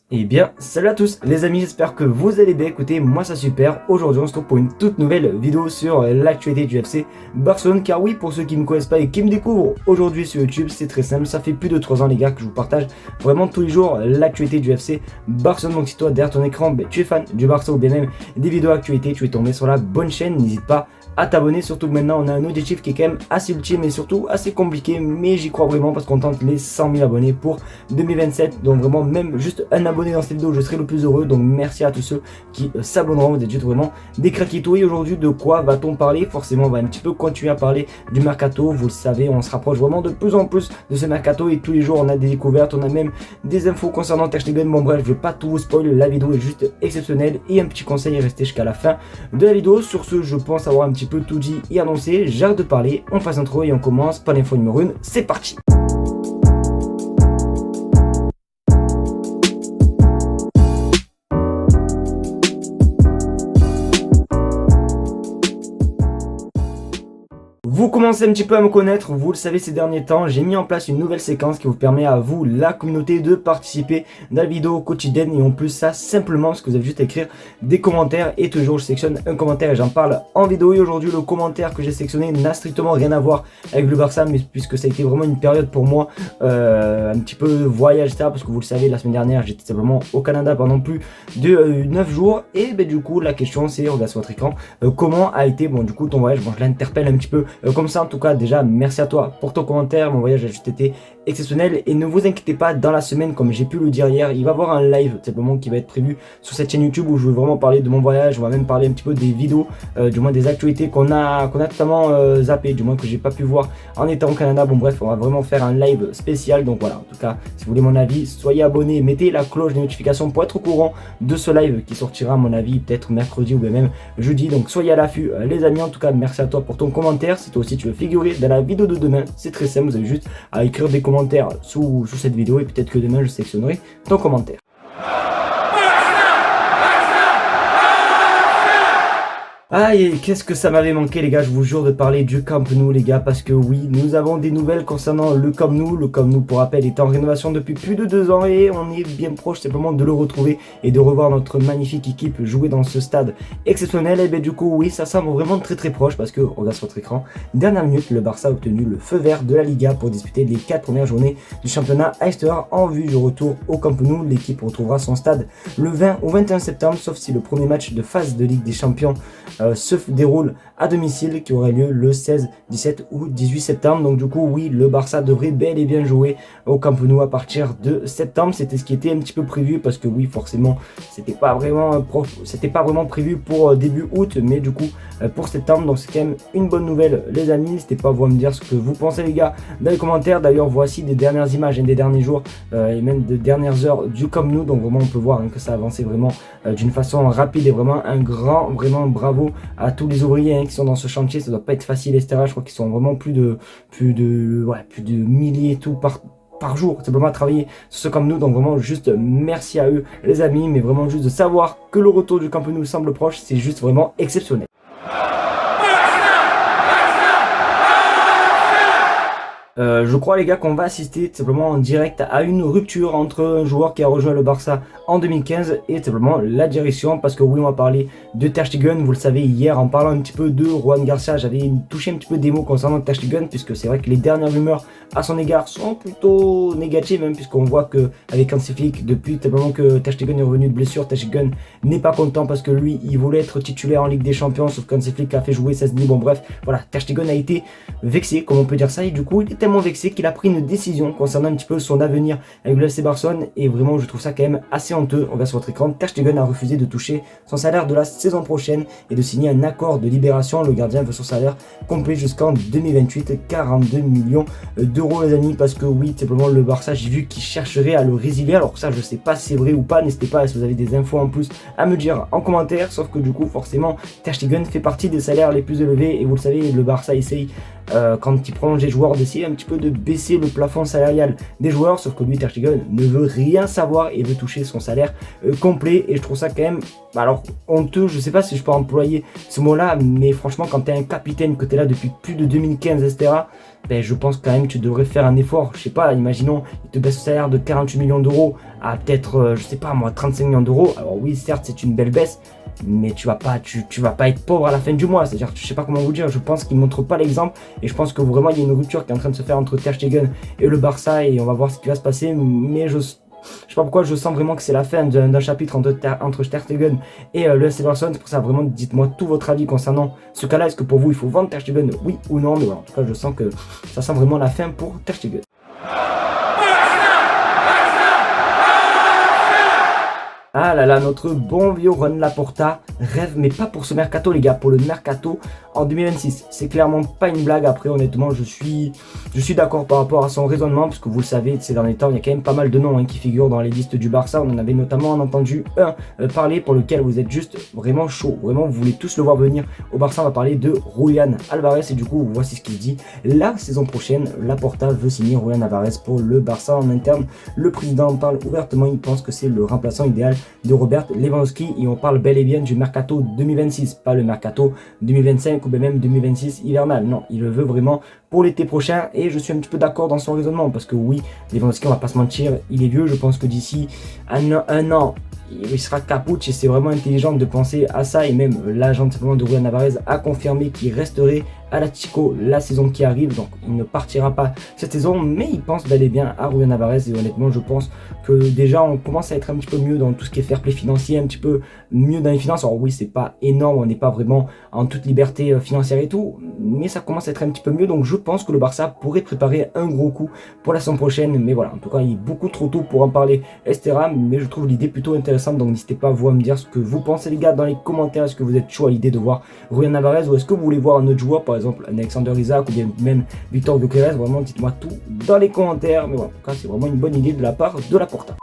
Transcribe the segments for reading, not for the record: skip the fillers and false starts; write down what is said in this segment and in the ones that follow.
Eh bien, salut à tous les amis, j'espère que vous allez bien. Écoutez, moi ça super. Aujourd'hui on se retrouve pour une toute nouvelle vidéo sur l'actualité du FC Barcelone. Car oui, pour ceux qui ne me connaissent pas et qui me découvrent aujourd'hui sur YouTube, c'est très simple. Ça fait plus de 3 ans les gars que je vous partage vraiment tous les jours l'actualité du FC Barcelone. Donc si toi derrière ton écran, tu es fan du Barça ou bien même des vidéos actualité, tu es tombé sur la bonne chaîne, n'hésite pas à t'abonner, surtout que maintenant on a un objectif qui est quand même assez ultime et surtout assez compliqué, mais j'y crois vraiment parce qu'on tente les 100 000 abonnés pour 2027. Donc vraiment, même juste un abonné dans cette vidéo, je serai le plus heureux. Donc merci à tous ceux qui s'abonneront, vous êtes juste vraiment des craquitos. Et aujourd'hui, de quoi va-t-on parler? Forcément, on va un petit peu continuer à parler du mercato. Vous le savez, on se rapproche vraiment de plus en plus de ce mercato et tous les jours on a des découvertes, on a même des infos concernant Ter Stegen. Bon bref, je vais pas tout vous spoil, la vidéo est juste exceptionnelle et un petit conseil, restez jusqu'à la fin de la vidéo. Sur ce, je pense avoir un petit peu tout dit et annoncé. J'arrête de parler, on passe l'intro et on commence par l'info numéro 1. C'est parti. Vous commencez un petit peu à me connaître, vous le savez ces derniers temps, j'ai mis en place une nouvelle séquence qui vous permet à vous, la communauté, de participer dans la vidéo quotidienne. Et en plus ça, simplement parce que vous avez juste à écrire des commentaires et toujours je sélectionne un commentaire et j'en parle en vidéo. Et aujourd'hui le commentaire que j'ai sélectionné n'a strictement rien à voir avec le Barça, mais puisque ça a été vraiment une période pour moi un petit peu voyage, etc. Parce que vous le savez, la semaine dernière j'étais simplement au Canada pendant plus de 9 jours. Et ben, du coup la question c'est, regarde sur votre écran, comment a été du coup ton voyage. Bon, je l'interpelle un petit peu comme ça. En tout cas, déjà merci à toi pour ton commentaire, mon voyage a juste été exceptionnel. Et ne vous inquiétez pas, dans la semaine, comme j'ai pu le dire hier, il va y avoir un live simplement qui va être prévu sur cette chaîne YouTube où je vais vraiment parler de mon voyage. On va même parler un petit peu des vidéos, du moins des actualités qu'on a totalement zappé, du moins que j'ai pas pu voir en étant au Canada. Bon bref, on va vraiment faire un live spécial. Donc voilà, en tout cas, si vous voulez mon avis, soyez abonnés, mettez la cloche des notifications pour être au courant de ce live qui sortira à mon avis peut-être mercredi ou bien même jeudi. Donc soyez à l'affût les amis. En tout cas, merci à toi pour ton commentaire. Si toi aussi tu veux figurer dans la vidéo de demain, c'est très simple, vous avez juste à écrire des commentaires sous cette vidéo et peut-être que demain je sélectionnerai ton commentaire. Aïe, qu'est-ce que ça m'avait manqué les gars, je vous jure, de parler du Camp Nou les gars, parce que oui, nous avons des nouvelles concernant le Camp Nou. Le Camp Nou, pour rappel, est en rénovation depuis plus de 2 ans et on est bien proche simplement de le retrouver et de revoir notre magnifique équipe jouer dans ce stade exceptionnel. Et bien du coup, oui, ça semble vraiment très proche parce que, regarde sur votre écran, dernière minute, le Barça a obtenu le feu vert de la Liga pour disputer les 4 premières journées du championnat à extérieur en vue du retour au Camp Nou. L'équipe retrouvera son stade le 20 au 21 septembre, sauf si le premier match de phase de Ligue des Champions se déroule à domicile, qui aurait lieu le 16, 17 ou 18 septembre. Donc du coup oui, le Barça devrait bel et bien jouer au Camp Nou à partir de septembre. C'était ce qui était un petit peu prévu parce que oui, forcément c'était pas vraiment prévu pour début août, mais du coup pour septembre. Donc c'est quand même une bonne nouvelle les amis. N'hésitez pas à vous me dire ce que vous pensez les gars dans les commentaires. D'ailleurs voici des dernières images des derniers jours et même des dernières heures du Camp Nou. Donc vraiment on peut voir que ça a avancé vraiment d'une façon rapide et vraiment un grand bravo à tous les ouvriers qui sont dans ce chantier. Ça doit pas être facile, etc. Je crois qu'ils sont vraiment plus de milliers et tout par jour, simplement à travailler sur ce Camp Nou. Donc vraiment juste merci à eux les amis, mais vraiment juste de savoir que le retour du Camp Nou semble proche, c'est juste vraiment exceptionnel. Je crois les gars qu'on va assister simplement en direct à une rupture entre un joueur qui a rejoint le Barça en 2015 et simplement la direction, parce que oui, on va parler de Ter Stegen. Vous le savez, hier en parlant un petit peu de Ruan Garcia, j'avais touché un petit peu des mots concernant Ter Stegen, puisque c'est vrai que les dernières rumeurs à son égard sont plutôt négatives, même puisqu'on voit que avec Hansi Flick, depuis simplement que Ter Stegen est revenu de blessure, Ter Stegen n'est pas content parce que lui il voulait être titulaire en Ligue des Champions, sauf qu'Hansi Flick a fait jouer 16 demi. Bon bref, voilà, Ter Stegen a été vexé, comme on peut dire ça, et du coup il était tellement vexé qu'il a pris une décision concernant un petit peu son avenir avec le FC Barcelone. Et vraiment je trouve ça quand même assez honteux. On va sur votre écran, Ter Stegen a refusé de toucher son salaire de la saison prochaine et de signer un accord de libération. Le gardien veut son salaire complet jusqu'en 2028, 42 millions d'euros les amis, parce que oui, simplement le Barça, j'ai vu qu'il chercherait à le résilier. Alors ça je sais pas si c'est vrai ou pas, n'hésitez pas si vous avez des infos en plus à me dire en commentaire. Sauf que du coup forcément Ter Stegen fait partie des salaires les plus élevés et vous le savez, le Barça essaye quand il prolonge les joueurs, d'essayer un petit peu de baisser le plafond salarial des joueurs, sauf que lui, Ter Stegen, ne veut rien savoir et veut toucher son salaire complet, et je trouve ça quand même, alors honteux, je sais pas si je peux employer ce mot-là, mais franchement, quand tu es un capitaine, que tu es là depuis plus de 2015, etc., ben, je pense quand même que tu devrais faire un effort. Je sais pas, imaginons, il te baisse le salaire de 48 millions d'euros à peut-être, je sais pas moi, 35 millions d'euros. Alors oui, certes, c'est une belle baisse, mais tu vas pas être pauvre à la fin du mois. C'est-à-dire, je sais pas comment vous dire, je pense qu'il montre pas l'exemple, et je pense que vraiment il y a une rupture qui est en train de se faire entre Ter Stegen et le Barça, et on va voir ce qui va se passer, mais je sais pas pourquoi je sens vraiment que c'est la fin d'un chapitre entre Ter Stegen et le FC Barcelone. C'est pour ça, vraiment, dites-moi tout votre avis concernant ce cas-là. Est-ce que pour vous il faut vendre Ter Stegen, oui ou non? Mais voilà, en tout cas je sens que ça sent vraiment la fin pour Ter Stegen. Ah là là, notre bon vieux Juan Laporta rêve, mais pas pour ce mercato les gars, pour le mercato en 2026. C'est clairement pas une blague. Après, honnêtement, je suis d'accord par rapport à son raisonnement, parce que vous le savez, ces derniers temps, il y a quand même pas mal de noms qui figurent dans les listes du Barça. On en avait notamment entendu un parler pour lequel vous êtes juste vraiment chaud. Vraiment, vous voulez tous le voir venir au Barça. On va parler de Julián Álvarez, et du coup, voici ce qu'il dit. La saison prochaine, Laporta veut signer Julián Álvarez pour le Barça en interne. Le président parle ouvertement, il pense que c'est le remplaçant idéal de Robert Lewandowski, et on parle bel et bien du mercato 2026, pas le mercato 2025 ou même 2026 hivernal. Non, il le veut vraiment pour l'été prochain, et je suis un petit peu d'accord dans son raisonnement, parce que oui, Lewandowski, on va pas se mentir, il est vieux. Je pense que d'ici un an, il sera capouche, et c'est vraiment intelligent de penser à ça. Et même l'agent simplement de Julián Álvarez a confirmé qu'il resterait à l'Atlético la saison qui arrive, donc il ne partira pas cette saison, mais il pense bel et bien à Julián Álvarez. Et honnêtement, je pense que déjà on commence à être un petit peu mieux dans tout ce qui est fair play financier, un petit peu mieux dans les finances. Alors oui, c'est pas énorme, on n'est pas vraiment en toute liberté financière et tout, mais ça commence à être un petit peu mieux, donc je pense que le Barça pourrait préparer un gros coup pour la saison prochaine. Mais voilà, en tout cas, il est beaucoup trop tôt pour en parler, etc. Mais je trouve l'idée plutôt intéressante, donc n'hésitez pas vous à me dire ce que vous pensez les gars dans les commentaires. Est-ce que vous êtes chaud à l'idée de voir Julián Álvarez, ou est-ce que vous voulez voir un autre joueur, par exemple un Alexander Isak ou bien même Victor Gyökeres? Vraiment, dites-moi tout dans les commentaires. Mais voilà, en tout cas, c'est vraiment une bonne idée de la part de Laporta.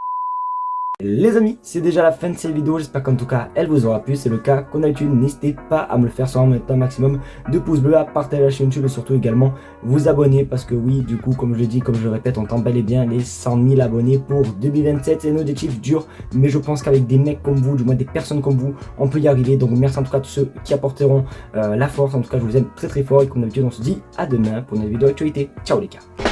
Les amis, c'est déjà la fin de cette vidéo, j'espère qu'en tout cas elle vous aura plu. C'est le cas qu'on a l'habitude, n'hésitez pas à me le faire sans mettre un maximum de pouces bleus, à partager la chaîne YouTube, et surtout également vous abonner, parce que oui, du coup, comme je le dis, comme je le répète, on tend bel et bien les 100 000 abonnés pour 2027. C'est un objectif dur, mais je pense qu'avec des mecs comme vous, du moins des personnes comme vous, on peut y arriver. Donc merci en tout cas à tous ceux qui apporteront la force. En tout cas, je vous aime très très fort, et comme d'habitude, on se dit à demain pour une nouvelle vidéo d'actualité. Ciao les gars.